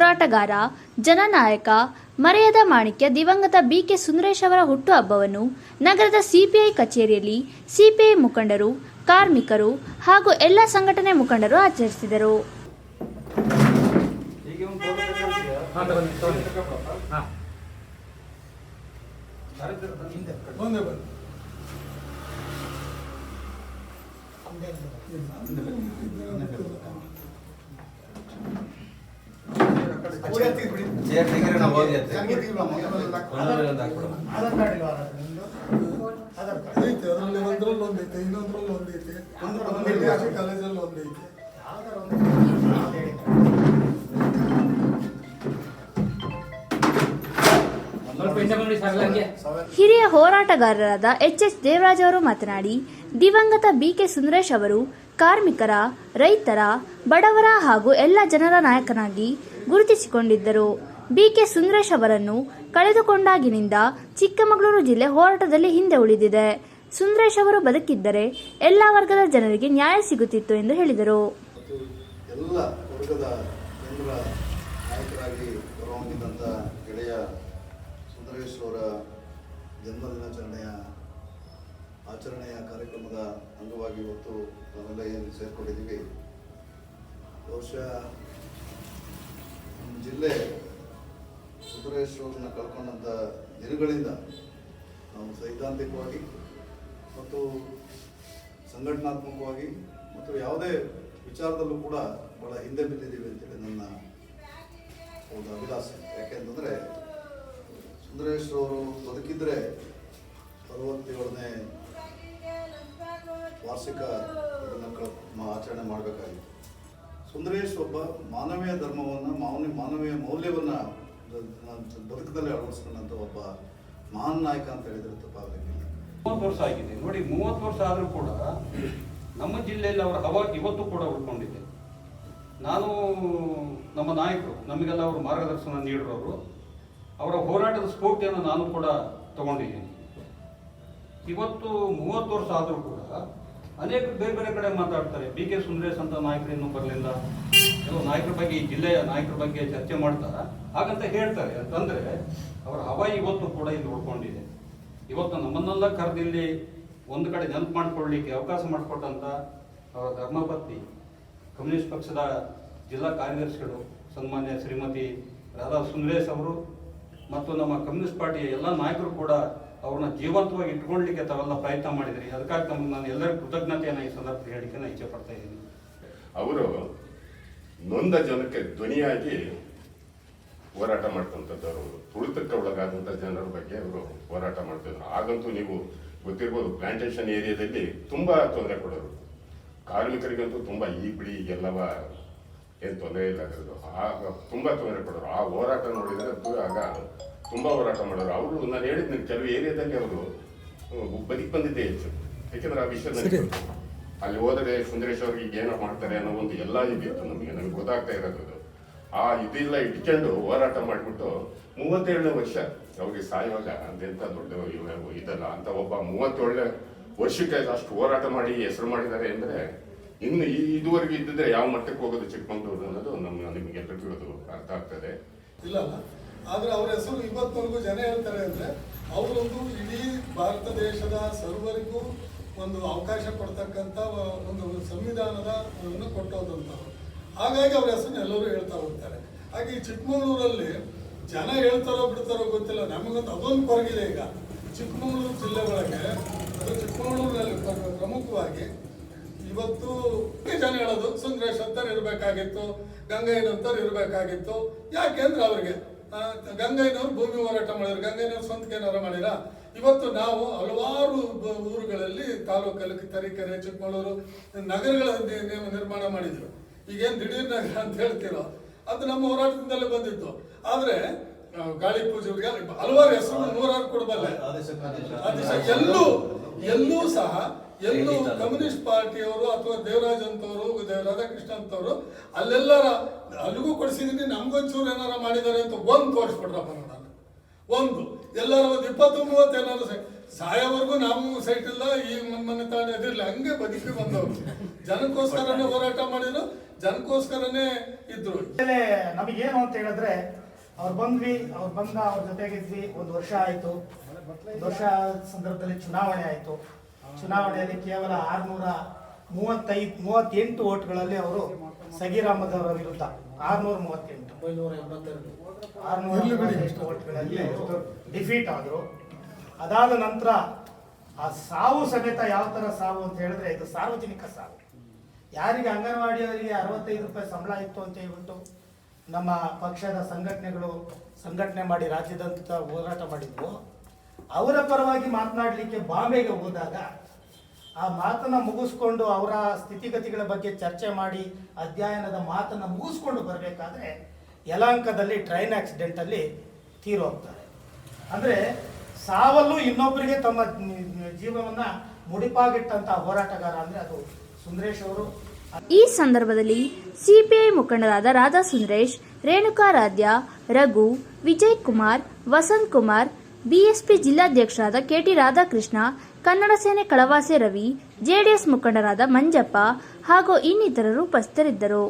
ಹೋರಾಟಗಾರ, ಜನನಾಯಕ, ಮರೆಯದ ಮಾಣಿಕ್ಯ ದಿವಂಗತ ಬಿ.ಕೆ. ಸುಂದರೇಶ್ ಅವರ ಹುಟ್ಟುಹಬ್ಬವನ್ನು ನಗರದ ಸಿಪಿಐ ಕಚೇರಿಯಲ್ಲಿ ಸಿಪಿಐ ಮುಖಂಡರು, ಕಾರ್ಮಿಕರು ಹಾಗೂ ಎಲ್ಲ ಸಂಘಟನೆ ಮುಖಂಡರು ಆಚರಿಸಿದರು. ಹಿರಿಯ ಹೋರಾಟಗಾರರಾದ ಎಚ್ ದೇವರಾಜ್ ಅವರು ಮಾತನಾಡಿ, ದಿವಂಗತ ಬಿ.ಕೆ. ಸುಂದರೇಶ್ ಅವರು ಕಾರ್ಮಿಕರ, ರೈತರ, ಬಡವರ ಹಾಗೂ ಎಲ್ಲ ಜನರ ನಾಯಕನಾಗಿ ಗುರುತಿಸಿಕೊಂಡಿದ್ದರು. ಬಿ.ಕೆ. ಸುಂದರೇಶ್ ಅವರನ್ನು ಕಳೆದುಕೊಂಡಾಗಿನಿಂದ ಚಿಕ್ಕಮಗಳೂರು ಜಿಲ್ಲೆ ಹೋರಾಟದಲ್ಲಿ ಹಿಂದೆ ಉಳಿದಿದೆ. ಸುಂದರೇಶ್ ಅವರು ಬದುಕಿದ್ದರೆ ಎಲ್ಲ ವರ್ಗದ ಜನರಿಗೆ ನ್ಯಾಯ ಸಿಗುತ್ತಿತ್ತು ಎಂದು ಹೇಳಿದರು. ಎಲ್ಲ ವರ್ಗದ ಜನರ ನಾಯಕರಾಗಿ ಹೊರಹೊಮ್ಮಿದಂಥ ಗೆಳೆಯ ಸುಂದರೇಶ್ ಅವರ ಜನ್ಮದಿನಾಚರಣೆಯ ಕಾರ್ಯಕ್ರಮದ ಅಂಗವಾಗಿ ಇವತ್ತು ನಾವೆಲ್ಲ ಏನು ಸೇರಿಕೊಂಡಿದ್ದೀವಿ. ಬಹುಶಃ ನಮ್ಮ ಜಿಲ್ಲೆ ಸುಂದರೇಶ್ ಅವ್ರನ್ನ ಕಳ್ಕೊಂಡಂಥ ದಿನಗಳಿಂದ ನಾವು ಸೈದ್ಧಾಂತಿಕವಾಗಿ ಮತ್ತು ಸಂಘಟನಾತ್ಮಕವಾಗಿ ಮತ್ತು ಯಾವುದೇ ವಿಚಾರದಲ್ಲೂ ಕೂಡ ಭಾಳ ಹಿಂದೆ ಬಿದ್ದಿದ್ದೀವಿ ಅಂತೇಳಿ ನನ್ನ ಒಂದು ಅಭಿಲಾಷೆ. ಯಾಕೆಂತಂದರೆ ಸುಂದರೇಶ್ ಅವರು ಬದುಕಿದ್ರೆ 67ನೇ ವಾರ್ಷಿಕ ಆಚರಣೆ ಮಾಡಬೇಕಾಗಿತ್ತು. ಸುಂದರೇಶ್ ಒಬ್ಬ ಮಾನವೀಯ ಧರ್ಮವನ್ನು, ಮಾನವೀಯ ಮೌಲ್ಯವನ್ನು ಬದುಕದಲ್ಲಿ ಅಳವಡಿಸ್ಕೊಂಡಂಥ ಒಬ್ಬ ಮಹಾನ್ ನಾಯಕ ಅಂತ ಹೇಳಿದ್ರೆ ತಪ್ಪಾಗಲಿಕ್ಕಿಲ್ಲ. 30 ವರ್ಷ ಆಗಿದೆ ನೋಡಿ. 30 ವರ್ಷ ಆದರೂ ಕೂಡ ನಮ್ಮ ಜಿಲ್ಲೆಯಲ್ಲಿ ಅವರ ಹವಾ ಇವತ್ತು ಕೂಡ ಉಳ್ಕೊಂಡಿದೆ. ನಾನು ನಮ್ಮ ನಾಯಕರು ನಮಗೆಲ್ಲ ಅವರು ಮಾರ್ಗದರ್ಶನ ನೀಡಿರೋರು, ಅವರ ಹೋರಾಟದ ಸ್ಫೂರ್ತಿಯನ್ನು ನಾನು ಕೂಡ ತಗೊಂಡಿದ್ದೀನಿ. ಇವತ್ತು 30 ವರ್ಷ ಆದರೂ ಕೂಡ ಅನೇಕರು ಬೇರೆ ಬೇರೆ ಕಡೆ ಮಾತಾಡ್ತಾರೆ. ಬಿ.ಕೆ. ಸುಂದರೇಶ್ ಅಂತ ನಾಯಕರು ಇನ್ನೂ ಬರಲಿಲ್ಲ, ಕೆಲವು ನಾಯಕರ ಬಗ್ಗೆ, ಈ ಜಿಲ್ಲೆಯ ನಾಯಕರ ಬಗ್ಗೆ ಚರ್ಚೆ ಮಾಡ್ತಾರ ಹಾಗಂತ ಹೇಳ್ತಾರೆ. ಅಂತಂದ್ರೆ ಅವರ ಹವಾ ಇವತ್ತು ಕೂಡ ಇಲ್ಲಿ ಉಳ್ಕೊಂಡಿದೆ. ಇವತ್ತು ನಮ್ಮನ್ನೆಲ್ಲ ಕರೆದಿಲ್ಲಿ ಒಂದು ಕಡೆ ನೆನಪು ಮಾಡಿಕೊಳ್ಳಲಿಕ್ಕೆ ಅವಕಾಶ ಮಾಡಿಕೊಟ್ಟಂತ ಅವರ ಧರ್ಮಪತ್ನಿ, ಕಮ್ಯುನಿಸ್ಟ್ ಪಕ್ಷದ ಜಿಲ್ಲಾ ಕಾರ್ಯದರ್ಶಿಗಳು ಸನ್ಮಾನ್ಯ ಶ್ರೀಮತಿ ರಾಧಾ ಸುಂದರೇಶ್ ಅವರು ಮತ್ತು ನಮ್ಮ ಕಮ್ಯುನಿಸ್ಟ್ ಪಾರ್ಟಿಯ ಎಲ್ಲ ನಾಯಕರು ಕೂಡ ಅವ್ರನ್ನ ಜೀವಂತವಾಗಿ ಇಟ್ಕೊಳ್ಳಲಿಕ್ಕೆ ತಾವೆಲ್ಲ ಪ್ರಯತ್ನ ಮಾಡಿದ್ರಿ. ಅದಕ್ಕಾಗಿ ತಮಗೆ ನಾನು ಎಲ್ಲರಿಗೂ ಕೃತಜ್ಞತೆಯನ್ನು ಈ ಸಂದರ್ಭದಲ್ಲಿ ಹೇಳಿಕೆ ನಾನು ಇಚ್ಛೆ ಪಡ್ತಾ ಇದ್ದೀನಿ. ಅವರು ನೊಂದ ಜನಕ್ಕೆ ಧ್ವನಿಯಾಗಿ ಹೋರಾಟ ಮಾಡ್ತಂಥದ್ದವರು, ತುಳಿತಕ್ಕೆ ಒಳಗಾದಂಥ ಜನರ ಬಗ್ಗೆ ಅವರು ಹೋರಾಟ ಮಾಡ್ತಿದ್ರು. ಆಗಂತೂ ನೀವು ಗೊತ್ತಿರ್ಬೋದು, ಪ್ಲಾಂಟೇಶನ್ ಏರಿಯಾದಲ್ಲಿ ತುಂಬಾ ತೊಂದರೆ ಕೊಡೋರು. ಕಾರ್ಮಿಕರಿಗಂತೂ ತುಂಬಾ ಈ ಬಿಡಿ ಈಗೆಲ್ಲವ ಏನು ತೊಂದರೆ ಇಲ್ಲ ಅದರದ್ದು. ಆಗ ತುಂಬಾ ತೊಂದರೆ ಕೊಡೋರು. ಆ ಹೋರಾಟ ನೋಡಿದರೆ ಆಗ ತುಂಬಾ ಹೋರಾಟ ಮಾಡೋರು. ಅವರು ನಾನು ಹೇಳಿದ್ನ ಕೆಲವು ಏರಿಯಾದಲ್ಲಿ ಅವರು ಬದುಕಿ ಬಂದಿದ್ದೇ ಹೆಚ್ಚು. ಯಾಕೆಂದ್ರೆ ಆ ವಿಷಯ ಅಲ್ಲಿ ಹೋದರೆ ಸುಂದರೇಶ್ ಅವ್ರಿಗೆ ಈಗ ಏನೋ ಮಾಡ್ತಾರೆ ಅನ್ನೋ ಒಂದು ಎಲ್ಲ ಇದಿತ್ತು ನಮಗೆ ಗೊತ್ತಾಗ್ತಾ ಇರೋದು. ಆ ಇದೆಲ್ಲ ಇಟ್ಕೊಂಡು ಹೋರಾಟ ಮಾಡಿಬಿಟ್ಟು 37ನೇ ವರ್ಷ ಅವ್ರಿಗೆ ಸಾಯುವಾಗ ಅದೆಂತ ದೊಡ್ಡ ಇದಲ್ಲ ಅಂತ ಒಬ್ಬ 37 ವರ್ಷಕ್ಕೆ ಅಷ್ಟು ಹೋರಾಟ ಮಾಡಿ ಹೆಸರು ಮಾಡಿದ್ದಾರೆ ಅಂದ್ರೆ ಇನ್ನು ಇದುವರೆಗೆ ಇದ್ದಿದ್ರೆ ಯಾವ ಮಟ್ಟಕ್ಕೆ ಹೋಗೋದು ಚಿಕ್ಕಮಗಳೂರು ಅನ್ನೋದು ನಿಮಗೆಲ್ಲರಿಗೂ ಅರ್ಥ ಆಗ್ತದೆ. ಇಲ್ಲ ಆದ್ರೆ ಅವ್ರ ಹೆಸರು ಇವತ್ತವರೆಗೂ ಜನ ಹೇಳ್ತಾರೆ ಅಂದ್ರೆ ಅವರೊಂದು ಇಡೀ ಭಾರತ ದೇಶದ ಸರ್ವರಿಗೂ ಒಂದು ಅವಕಾಶ ಕೊಡ್ತಕ್ಕಂಥ ಒಂದು ಸಂವಿಧಾನದ ಕೊಟ್ಟೋದಂಥವ್ರು. ಹಾಗಾಗಿ ಅವ್ರ ಹೆಸರನ್ನ ಎಲ್ಲರೂ ಹೇಳ್ತಾ ಹೋಗ್ತಾರೆ. ಹಾಗೆ ಈ ಚಿಕ್ಕಮಗಳೂರಲ್ಲಿ ಜನ ಹೇಳ್ತಾರೋ ಬಿಡ್ತಾರೋ ಗೊತ್ತಿಲ್ಲ. ನಮಗಂತೂ ಅದೊಂದು ಕೊರಗಿದೆ. ಈಗ ಚಿಕ್ಕಮಗಳೂರು ಜಿಲ್ಲೆ ಒಳಗೆ, ಅದು ಚಿಕ್ಕಮಗಳೂರಿನಲ್ಲಿ ಪ್ರಮುಖವಾಗಿ ಇವತ್ತು ಜನ ಹೇಳೋದು ಸುಂದರೇಶ್ ಅಂತವ್ರು ಇರಬೇಕಾಗಿತ್ತು, ಗಂಗಯ್ಯನಂತವ್ರು ಇರಬೇಕಾಗಿತ್ತು. ಯಾಕೆಂದ್ರೆ ಅವ್ರಿಗೆ ಗಂಗಯ್ಯನವ್ರು ಭೂಮಿ ಹೋರಾಟ ಮಾಡಿದ್ರು, ಗಂಗಯ್ಯನವ್ರು ಸ್ವಂತ ಏನಾರ ಮಾಡಿರ. ಇವತ್ತು ನಾವು ಹಲವಾರು ಊರುಗಳಲ್ಲಿ, ತಾಲೂಕಲ್ಲಿ, ತರೀಕೆರೆ, ಚಿಕ್ಕಮಗಳೂರು ನಗರಗಳ ನಿರ್ಮಾಣ ಮಾಡಿದ್ರು. ಈಗೇನು ದಿಢೀರ್ ನಗರ ಅಂತ ಹೇಳ್ತಿರೋ ಅದು ನಮ್ಮ ಹೋರಾಟದಿಂದಲೇ ಬಂದಿತ್ತು. ಆದ್ರೆ ಗಾಳಿ ಪೂಜೆ ಹಲವಾರು ಹೆಸರು 100 ಕೊಡಬಲ್ಲೆ. ಎಲ್ಲೂ ಸಹ ಕಮ್ಯುನಿಸ್ಟ್ ಪಾರ್ಟಿಯವರು ಅಥವಾ ದೇವರಾಜ್ ಅಂತವರು, ರಾಧಾಕೃಷ್ಣ ಅಂತವರು ಅಲ್ಲೆಲ್ಲರ ಅಲ್ಲಿಗೂ ಕೊಡಿಸಿದೀನಿ, ನಮ್ಗೊಂಚೂರು ಏನಾರ ಮಾಡಿದ್ದಾರೆ ಅಂತ ಒಂದು ತೋರಿಸ್ಬಿಡ್ರಪ್ಪ. ನಾನು ಒಂದು ಎಲ್ಲಾರು ಒಂದು 20-30 ಏನಾದ್ರು ಸಾಯೋವರೆಗೂ ನಾವು ಸೈಟ್ ಇಲ್ಲ, ಈ ಮನೆ ತಾನೇ ಅದಿರ್ಲಿ, ಹಂಗೆ ಬದುಕಿ ಬಂದವರು. ಜನಕ್ಕೋಸ್ಕರನೇ ಹೋರಾಟ ಮಾಡಿದ್ರು, ಜನಕ್ಕೋಸ್ಕರನೇ ಇದ್ರು. ನಮಗೇನು ಅಂತ ಹೇಳಿದ್ರೆ ಅವ್ರು ಅವ್ರ ಜೊತೆಗಿದ್ವಿ. 1 ವರ್ಷ ಆಯಿತು. 1 ವರ್ಷ ಸಂದರ್ಭದಲ್ಲಿ ಚುನಾವಣೆ ಆಯಿತು. ಚುನಾವಣೆಯಲ್ಲಿ ಕೇವಲ 638 ಓಟ್ಗಳಲ್ಲಿ ಅವರು ಸಗೀರ್ ಅಹಮದ್ ಅವರ ವಿರುದ್ಧ 682 ಓಟ್ಗಳಲ್ಲಿ ಡಿಫೀಟ್ ಆದರು. ಅದಾದ ನಂತರ ಆ ಸಾವು ಸಮೇತ ಯಾವ ಥರ ಸಾವು ಅಂತ ಹೇಳಿದ್ರೆ ಇದು ಸಾರ್ವಜನಿಕ ಸಾವು. ಯಾರಿಗೆ ಅಂಗನವಾಡಿಯವರಿಗೆ 65 ರೂಪಾಯಿ ಸಂಬಳ ಇತ್ತು ಅಂತ ಹೇಳ್ಬಿಟ್ಟು ನಮ್ಮ ಪಕ್ಷದ ಸಂಘಟನೆಗಳು ಸಂಘಟನೆ ಮಾಡಿ ರಾಜ್ಯದಂತ ಹೋರಾಟ ಮಾಡಿದ್ವು, ಅವರ ಪರವಾಗಿ ಮಾತನಾಡಲಿಕ್ಕೆ ಬಾಂಬೆಗೆ ಹೋದಾಗ ಆ ಮಾತನ್ನು ಮುಗಿಸ್ಕೊಂಡು ಅವರ ಸ್ಥಿತಿಗತಿಗಳ ಬಗ್ಗೆ ಚರ್ಚೆ ಮಾಡಿ ಅಧ್ಯಯನದ ಮಾತನ್ನು ಮುಗಿಸ್ಕೊಂಡು ಬರಬೇಕಾದ್ರೆ ಯಲಹಂಕದಲ್ಲಿ ಟ್ರೈನ್ ಆಕ್ಸಿಡೆಂಟಲ್ಲಿ ತೀರೋಗ್ತಾರೆ. ಅಂದರೆ ಸಾವಲ್ಲೂ ಇನ್ನೊಬ್ಬರಿಗೆ ತಮ್ಮ ಜೀವನವನ್ನು ಮುಡಿಪಾಗಿಟ್ಟಂಥ ಹೋರಾಟಗಾರ ಅಂದರೆ ಅದು ಸುಂದರೇಶ್ ಅವರು. ಈ ಸಂದರ್ಭದಲ್ಲಿ ಸಿಪಿಐ ಮುಖಂಡರಾದ ರಾಧಾ ಸುಂದರೇಶ್, ರೇಣುಕಾರಾಧ್ಯ, ರಘು, ವಿಜಯ್ ಕುಮಾರ್, ವಸಂತ್ ಕುಮಾರ್, ಬಿಎಸ್ಪಿ ಜಿಲ್ಲಾಧ್ಯಕ್ಷರಾದ ಕೆಟಿ ರಾಧಾಕೃಷ್ಣ, ಕನ್ನಡ ಸೇನೆ ಕಳವಾಸೆ ರವಿ, ಜೆಡಿಎಸ್ ಮುಖಂಡರಾದ ಮಂಜಪ್ಪ ಹಾಗೂ ಇನ್ನಿತರರು ಉಪಸ್ಥಿತರಿದ್ದರು.